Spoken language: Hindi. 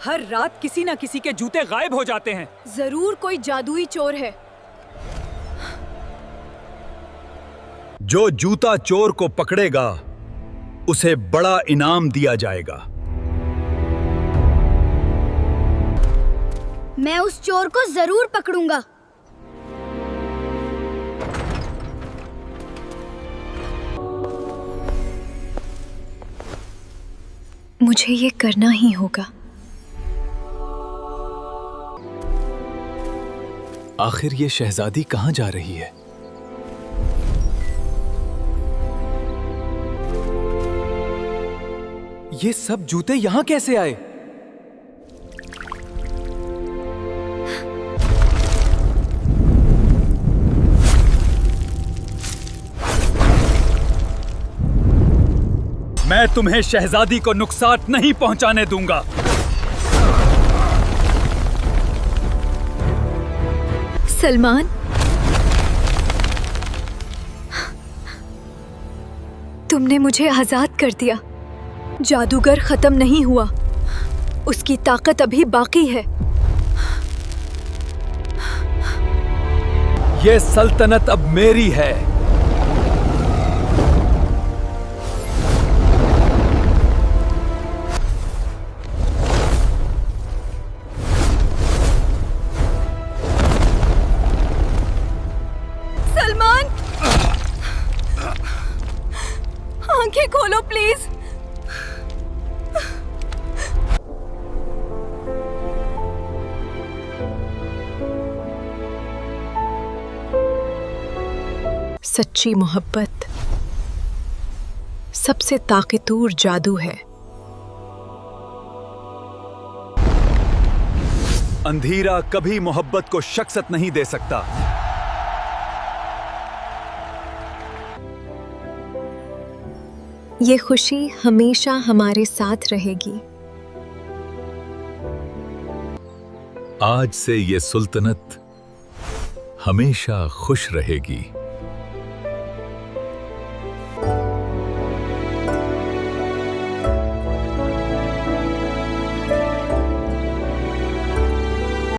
हर रात किसी ना किसी के जूते गायब हो जाते हैं। जरूर कोई जादुई चोर है। जो जूता चोर को पकड़ेगा उसे बड़ा इनाम दिया जाएगा। मैं उस चोर को जरूर पकड़ूंगा। मुझे ये करना ही होगा। आखिर ये शहजादी कहाँ जा रही है? ये सब जूते यहाँ कैसे आए? मैं तुम्हें शहजादी को नुकसान नहीं पहुंचाने दूंगा। सलमान, तुमने मुझे आजाद कर दिया। जादूगर खत्म नहीं हुआ, उसकी ताकत अभी बाकी है। ये सल्तनत अब मेरी है। सलमान, आंखें खोलो प्लीज। सच्ची मोहब्बत सबसे ताकतवर जादू है। अंधेरा कभी मोहब्बत को शक्सत नहीं दे सकता। ये खुशी हमेशा हमारे साथ रहेगी। आज से ये सुल्तनत हमेशा खुश रहेगी।